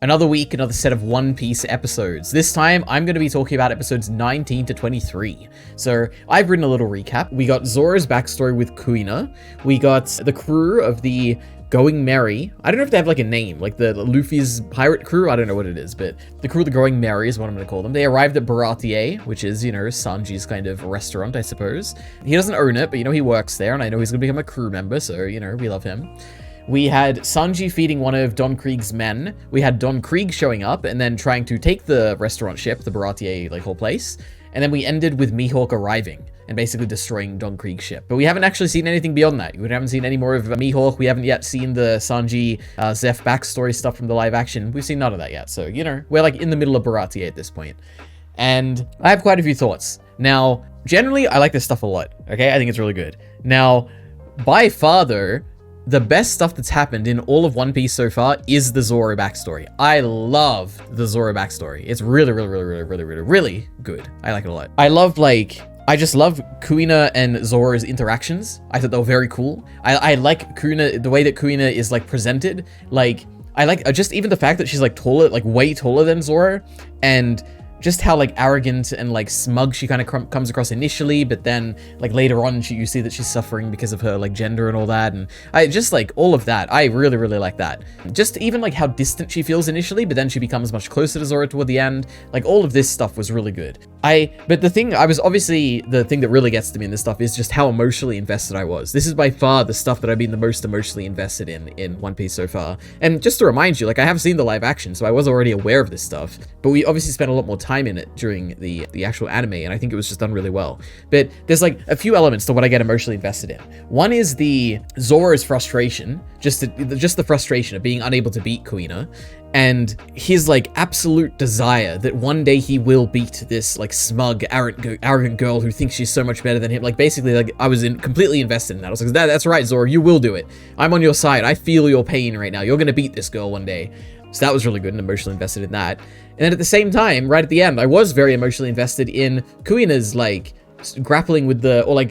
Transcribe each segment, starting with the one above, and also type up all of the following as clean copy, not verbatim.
Another week, another set of One Piece episodes. This time, I'm going to be talking about episodes 19 to 23. So, I've written a little recap. We got Zoro's backstory with Kuina. We got the crew of the Going Merry. I don't know if they have like a name, like the Luffy's pirate crew. I don't know what it is, but the crew of the Going Merry is what I'm going to call them. They arrived at Baratie, which is, you know, Sanji's kind of restaurant, I suppose. He doesn't own it, but, you know, he works there, and I know he's going to become a crew member, so, you know, we love him. We had Sanji feeding one of Don Krieg's men. We had Don Krieg showing up and then trying to take the restaurant ship, the Baratier, like, whole place. And then we ended with Mihawk arriving and basically destroying Don Krieg's ship. But we haven't actually seen anything beyond that. We haven't seen any more of Mihawk. We haven't yet seen the Sanji, Zeph backstory stuff from the live action. We've seen none of that yet. So, you know, we're like in the middle of Baratier at this point. And I have quite a few thoughts. Now, generally, I like this stuff a lot. Okay, I think it's really good. Now, by far, though, the best stuff that's happened in all of One Piece so far is the Zoro backstory. I love the Zoro backstory. It's really good. I like it a lot. I just love Kuina and Zoro's interactions. I thought they were very cool. I like Kuina, the way that Kuina is like presented. Like, I like just even the fact that she's like taller, like way taller than Zoro, and just how like arrogant and like smug she kind of comes across initially, but then like later on you see that she's suffering because of her like gender and all that, and I just like all of that. I really like that. Just even like how distant she feels initially, but then she becomes much closer to Zoro toward the end. Like all of this stuff was really good. But the thing that really gets to me in this stuff is just how emotionally invested I was. This is by far the stuff that I've been the most emotionally invested in One Piece so far. And just to remind you, like I have seen the live action, so I was already aware of this stuff, but we obviously spent a lot more time in it during the actual anime, and I think it was just done really well. But there's like a few elements to what I get emotionally invested in. One is the Zoro's frustration, just the frustration of being unable to beat Kuina, and his like absolute desire that one day he will beat this like smug, arrogant girl who thinks she's so much better than him. Like basically, like I was completely invested in that. I was like, that's right, Zoro, you will do it. I'm on your side. I feel your pain right now. You're gonna beat this girl one day. So that was really good and emotionally invested in that. And then at the same time, right at the end, I was very emotionally invested in Kuina's like grappling with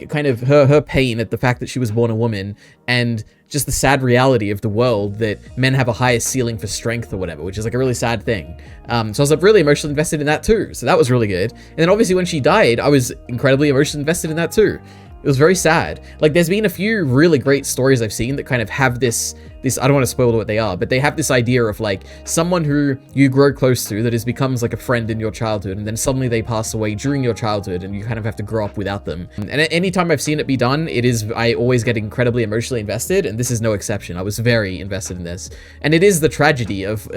kind of her pain at the fact that she was born a woman, and just the sad reality of the world that men have a higher ceiling for strength or whatever, which is like a really sad thing. So I was like really emotionally invested in that too. So that was really good. And then obviously when she died, I was incredibly emotionally invested in that too. It was very sad. Like there's been a few really great stories I've seen that kind of have this, I don't want to spoil what they are, but they have this idea of like someone who you grow close to that becomes like a friend in your childhood, and then suddenly they pass away during your childhood and you kind of have to grow up without them. And anytime I've seen it be done, I always get incredibly emotionally invested, and this is no exception. I was very invested in this. And it is the tragedy of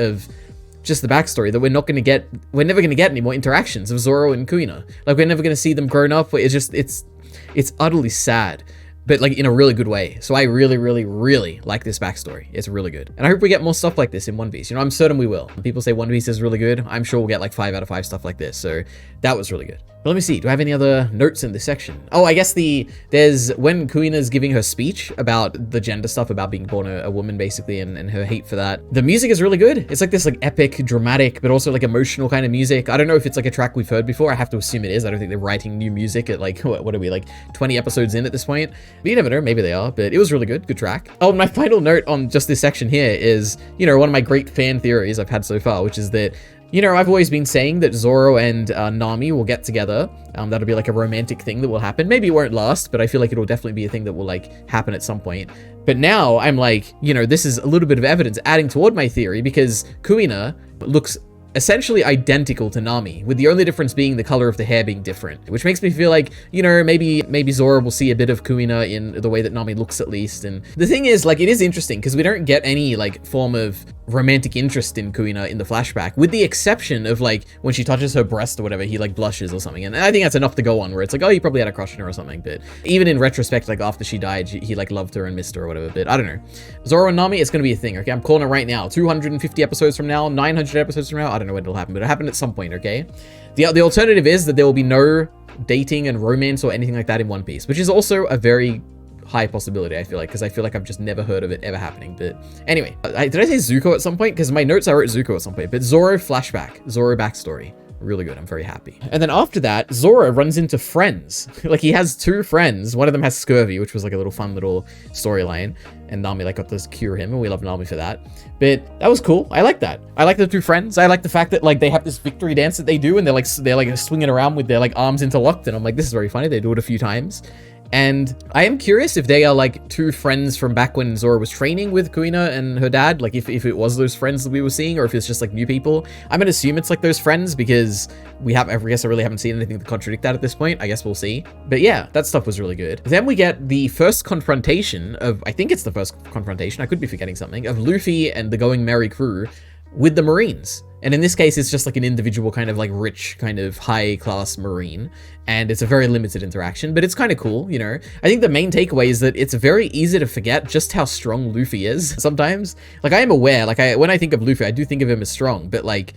just the backstory that we're never going to get any more interactions of Zoro and Kuina. Like we're never going to see them grown up. It's utterly sad, but like in a really good way. So I really like this backstory. It's really good. And I hope we get more stuff like this in One Piece. You know, I'm certain we will. When people say One Piece is really good, I'm sure we'll get like 5 out of 5 stuff like this. So that was really good. But let me see, do I have any other notes in this section? Oh, I guess there's when Kuina's giving her speech about the gender stuff, about being born a woman basically, and her hate for that. The music is really good. It's like this like epic, dramatic, but also like emotional kind of music. I don't know if it's like a track we've heard before. I have to assume it is. I don't think they're writing new music at like, what are we, like 20 episodes in at this point? But you never know, maybe they are, but it was really good track. Oh, my final note on just this section here is, you know, one of my great fan theories I've had so far, which is that, you know, I've always been saying that Zoro and Nami will get together. That'll be like a romantic thing that will happen. Maybe it won't last, but I feel like it'll definitely be a thing that will like happen at some point. But now I'm like, you know, this is a little bit of evidence adding toward my theory, because Kuina looks essentially identical to Nami, with the only difference being the color of the hair being different, which makes me feel like, you know, maybe Zoro will see a bit of Kuina in the way that Nami looks at least. And the thing is, like, it is interesting because we don't get any like form of romantic interest in Kuina in the flashback, with the exception of like when she touches her breast or whatever, he like blushes or something, and I think that's enough to go on where it's like, oh, he probably had a crush on her or something. But even in retrospect, like after she died, he like loved her and missed her or whatever. But I don't know, Zoro and Nami, it's gonna be a thing. Okay, I'm calling it right now. 250 episodes from now, 900 episodes from now, I don't know when it'll happen, but it'll happen at some point. Okay, the alternative is that there will be no dating and romance or anything like that in One Piece, which is also a very high possibility, I feel like, because I feel like I've just never heard of it ever happening. But anyway, did I say Zuko at some point? Because my notes I wrote Zuko at some point, but Zoro flashback, Zoro backstory. Really good. I'm very happy. And then after that, Zoro runs into friends. Like, he has 2 friends. One of them has scurvy, which was like a little fun little storyline. And Nami like got to cure him, and we love Nami for that. But that was cool. I like that. I like the 2 friends. I like the fact that like they have this victory dance that they do, and they're like swinging around with their like arms interlocked. And I'm like, this is very funny. They do it a few times. And I am curious if they are like 2 friends from back when Zoro was training with Kuina and her dad, like if it was those friends that we were seeing, or if it's just like new people. I'm gonna assume it's like those friends, because I guess I really haven't seen anything to contradict that at this point. I guess we'll see. But yeah, that stuff was really good. Then we get the first confrontation of, I think it's the first confrontation, I could be forgetting something, of Luffy and the Going Merry crew with the Marines. And in this case, it's just like an individual kind of like rich, kind of high class Marine. And it's a very limited interaction, but it's kind of cool, you know? I think the main takeaway is that it's very easy to forget just how strong Luffy is sometimes. Like, I am aware, like when I think of Luffy, I do think of him as strong, but like,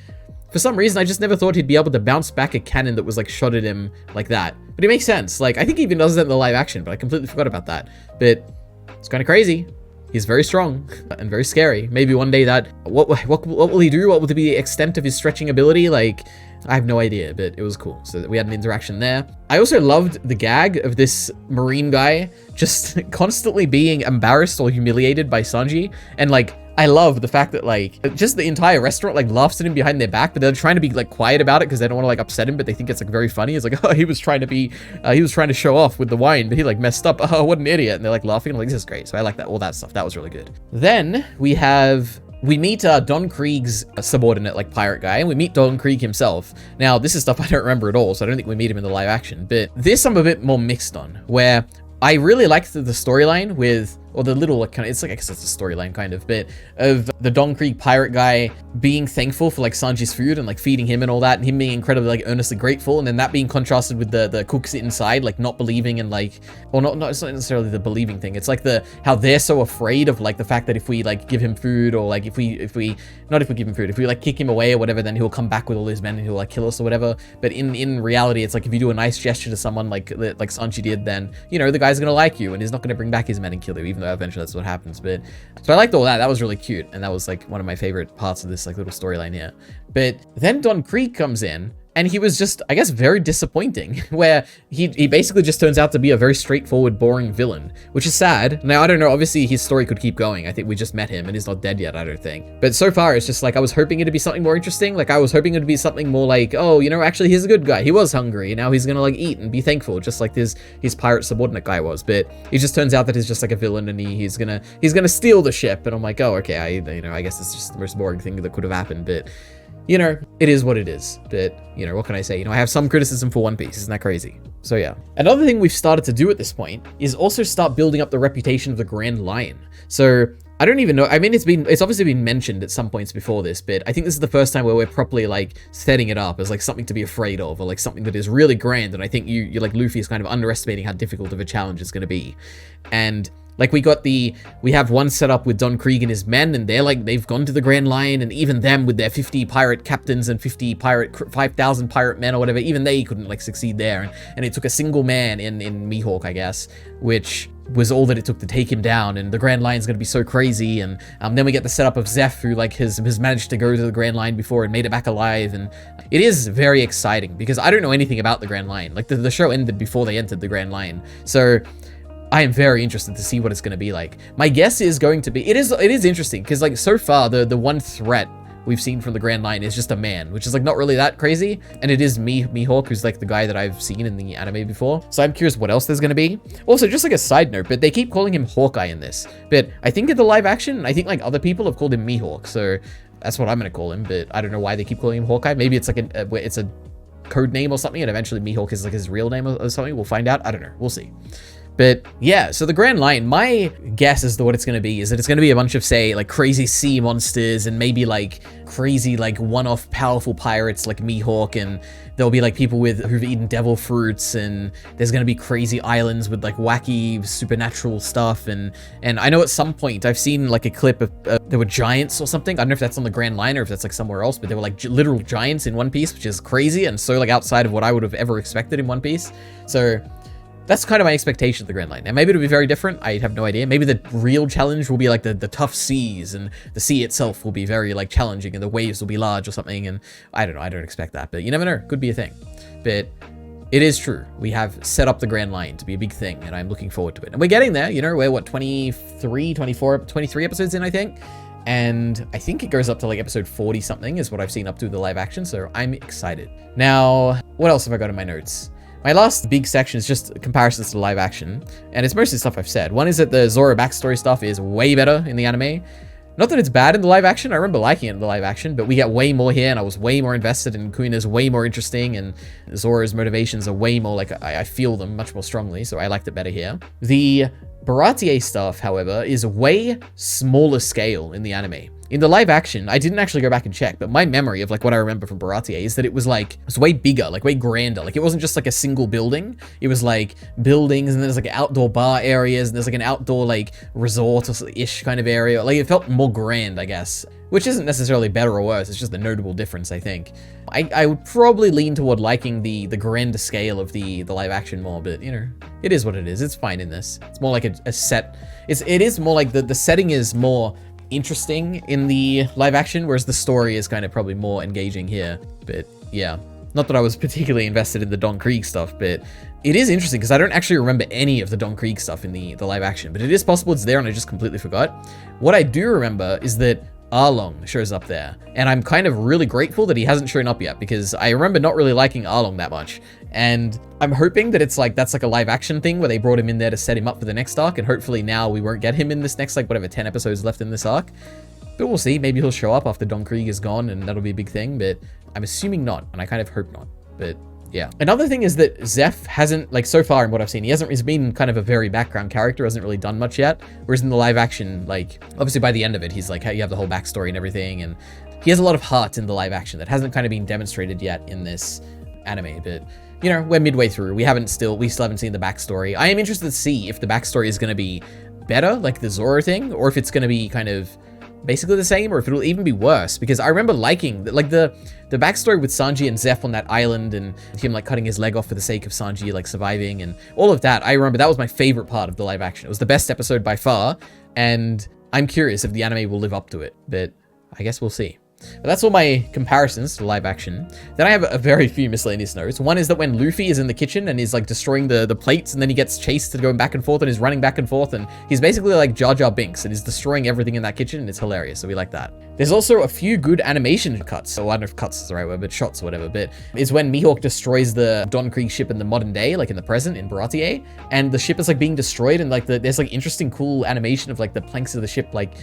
for some reason, I just never thought he'd be able to bounce back a cannon that was like shot at him like that. But it makes sense. Like, I think he even does that in the live action, but I completely forgot about that. But it's kind of crazy. He's very strong and very scary. Maybe one day that, what will he do? What will be the extent of his stretching ability? Like, I have no idea, but it was cool. So we had an interaction there. I also loved the gag of this Marine guy just constantly being embarrassed or humiliated by Sanji. And like, I love the fact that like, just the entire restaurant like laughs at him behind their back, but they're trying to be like quiet about it because they don't want to like upset him, but they think it's like very funny. It's like, oh, he was trying to show off with the wine, but he like messed up. Oh, what an idiot. And they're like laughing. I'm like, this is great. So I like that, all that stuff. That was really good. Then we meet Don Krieg's subordinate, like pirate guy, and we meet Don Krieg himself. Now, this is stuff I don't remember at all, so I don't think we meet him in the live action, but this I'm a bit more mixed on, where I really liked the storyline with, or the little, like, kind of, it's like, I guess it's a storyline kind of, but of the Don Krieg pirate guy being thankful for like Sanji's food and like feeding him and all that, and him being incredibly like earnestly grateful, and then that being contrasted with the cooks inside like not believing, and like, or not it's not necessarily the believing thing, it's like how they're so afraid of like the fact that if we like give him food, or like if we give him food, if we like kick him away or whatever, then he'll come back with all his men and he'll like kill us or whatever. But in reality, it's like if you do a nice gesture to someone like Sanji did, then you know the guy's gonna like you and he's not gonna bring back his men and kill you, even though eventually that's what happens. But so I liked all that. That was really cute, and that was like one of my favorite parts of this like little storyline here. But then Don Krieg comes in, and he was just, I guess, very disappointing, where he basically just turns out to be a very straightforward, boring villain, which is sad. Now, I don't know, obviously his story could keep going. I think we just met him and he's not dead yet, I don't think. But so far, it's just like, I was hoping it to be something more interesting. Like, I was hoping it to be something more like, oh, you know, actually, he's a good guy. He was hungry, and now he's gonna, like, eat and be thankful, just like his pirate subordinate guy was. But it just turns out that he's just like a villain, and he's gonna steal the ship. And I'm like, oh, okay, I guess it's just the most boring thing that could have happened, but you know, it is what it is. But, you know, what can I say? You know, I have some criticism for One Piece. Isn't that crazy? So yeah. Another thing we've started to do at this point is also start building up the reputation of the Grand Lion. So I don't even know. I mean, it's obviously been mentioned at some points before this, but I think this is the first time where we're properly like setting it up as like something to be afraid of, or like something that is really grand. And I think you like Luffy is kind of underestimating how difficult of a challenge it's going to be. And like we have one set up with Don Krieg and his men, and they've gone to the Grand Line, and even them with their 50 pirate captains and 5,000 pirate men or whatever, even they couldn't like succeed there. And it took a single man in Mihawk, I guess, which was all that it took to take him down. And the Grand Line's going to be so crazy. And then we get the setup of Zeph, who like has managed to go to the Grand Line before and made it back alive. And it is very exciting because I don't know anything about the Grand Line. Like the show ended before they entered the Grand Line. So I am very interested to see what it's going to be like. My guess is going to be, it is interesting because like so far the one threat we've seen from the Grand Line is just a man, which is like not really that crazy. And it is Mihawk, who's like the guy that I've seen in the anime before. So I'm curious what else there's going to be. Also, just like a side note, but they keep calling him Hawkeye in this. But I think in the live action, I think like other people have called him Mihawk. So that's what I'm going to call him. But I don't know why they keep calling him Hawkeye. Maybe it's like it's a code name or something. And eventually Mihawk is like his real name or something. We'll find out. I don't know. We'll see. But yeah, so the Grand Line, my guess as to what it's going to be is that it's going to be a bunch of, say, like crazy sea monsters and maybe like crazy, like one-off powerful pirates like Mihawk, and there'll be like people who've eaten devil fruits, and there's going to be crazy islands with like wacky supernatural stuff. And I know at some point I've seen like a clip of there were giants or something. I don't know if that's on the Grand Line or if that's like somewhere else, but there were like literal giants in One Piece, which is crazy and so like outside of what I would have ever expected in One Piece. So That's kind of my expectation of the Grand Line. Now, maybe it'll be very different. I have no idea. Maybe the real challenge will be like the tough seas, and the sea itself will be very like challenging, and the waves will be large or something. And I don't know. I don't expect that, but you never know. Could be a thing. But it is true. We have set up the Grand Line to be a big thing, and I'm looking forward to it. And we're getting there. You know, we're what, 23 episodes in, I think. And I think it goes up to like episode 40 something is what I've seen up to the live action. So I'm excited. Now, what else have I got in my notes? My last big section is just comparisons to the live action. And it's mostly stuff I've said. One is that the Zoro backstory stuff is way better in the anime. Not that it's bad in the live action. I remember liking it in the live action, but we get way more here, and I was way more invested, and Kuina's way more interesting, and Zoro's motivations are way more like, I feel them much more strongly, so I liked it better here. The Baratier stuff, however, is way smaller scale in the anime. In the live action, I didn't actually go back and check, but my memory of like what I remember from Baratier is that it was way bigger, like way grander. Like it wasn't just like a single building. It was like buildings, and then there's like outdoor bar areas, and there's like an outdoor like resort-ish kind of area. Like it felt more grand, I guess, which isn't necessarily better or worse. It's just a notable difference, I think. I would probably lean toward liking the grander scale of the live action more, but you know, it is what it is. It's fine in this. It's more like a set. It is more like the setting is more interesting in the live action, whereas the story is kind of probably more engaging here. But yeah, not that I was particularly invested in the Don Krieg stuff, but it is interesting because I don't actually remember any of the Don Krieg stuff in the live action, but it is possible it's there and I just completely forgot. What I do remember is that Arlong shows up there, and I'm kind of really grateful that he hasn't shown up yet, because I remember not really liking Arlong that much, and I'm hoping that it's like that's like a live action thing where they brought him in there to set him up for the next arc, and hopefully now we won't get him in this next, like, whatever 10 episodes left in this arc. But we'll see. Maybe he'll show up after Don Krieg is gone, and that'll be a big thing, but I'm assuming not, and I kind of hope not. But yeah. Another thing is that Zeph hasn't, like, so far in what I've seen, he's been kind of a very background character, hasn't really done much yet. Whereas in the live action, like, obviously by the end of it, he's like, you have the whole backstory and everything, and he has a lot of heart in the live action that hasn't kind of been demonstrated yet in this anime. But you know, we're midway through. We still haven't seen the backstory. I am interested to see if the backstory is going to be better, like the Zoro thing, or if it's going to be kind of basically the same, or if it'll even be worse, because I remember liking like the backstory with Sanji and Zeph on that island, and him like cutting his leg off for the sake of Sanji like surviving, and all of that. I remember that was my favorite part of the live action. It was the best episode by far, and I'm curious if the anime will live up to it, but I guess we'll see. But that's all my comparisons to live action. Then I have a very few miscellaneous notes. One is that when Luffy is in the kitchen and he's like destroying the plates, and then he gets chased and going back and forth, and he's running back and forth, and he's basically like Jar Jar Binks, and he's destroying everything in that kitchen, and it's hilarious, so we like that. There's also a few good animation cuts, so I don't know if cuts is the right word, but shots or whatever, but is when Mihawk destroys the Don Krieg ship in the modern day, like in the present, in Baratier, and the ship is like being destroyed, and like there's like interesting cool animation of like the planks of the ship like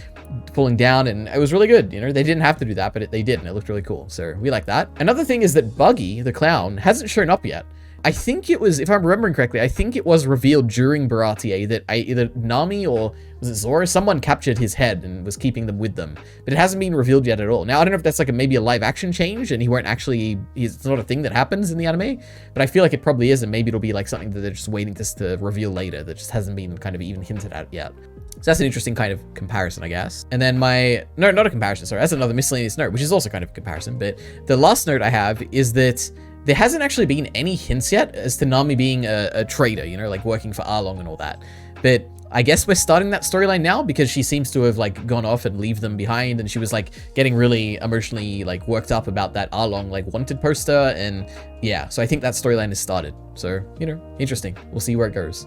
pulling down, and it was really good. You know, they didn't have to do that, but they did, and it looked really cool, so we like that. Another thing is that Buggy, the clown, hasn't shown up yet. I think it was, if I'm remembering correctly, I think it was revealed during Baratier that either Nami or was it Zoro? Someone captured his head and was keeping them with them, but it hasn't been revealed yet at all. Now, I don't know if that's like maybe a live action change and he won't actually, it's not a thing that happens in the anime, but I feel like it probably is, and maybe it'll be like something that they're just waiting to reveal later that just hasn't been kind of even hinted at yet. So that's an interesting kind of comparison, I guess. And then no, not a comparison, sorry, that's another miscellaneous note, which is also kind of a comparison, but the last note I have is that there hasn't actually been any hints yet as to Nami being a trader, you know, like working for Arlong and all that. But I guess we're starting that storyline now, because she seems to have like gone off and leave them behind, and she was like getting really emotionally like worked up about that Arlong like wanted poster, and yeah, so I think that storyline has started. So, you know, interesting. We'll see where it goes.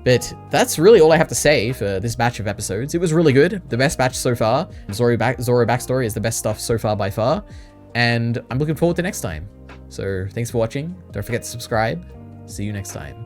But that's really all I have to say for this batch of episodes. It was really good. The best batch so far. Zoro backstory is the best stuff so far by far. And I'm looking forward to next time. So thanks for watching. Don't forget to subscribe. See you next time.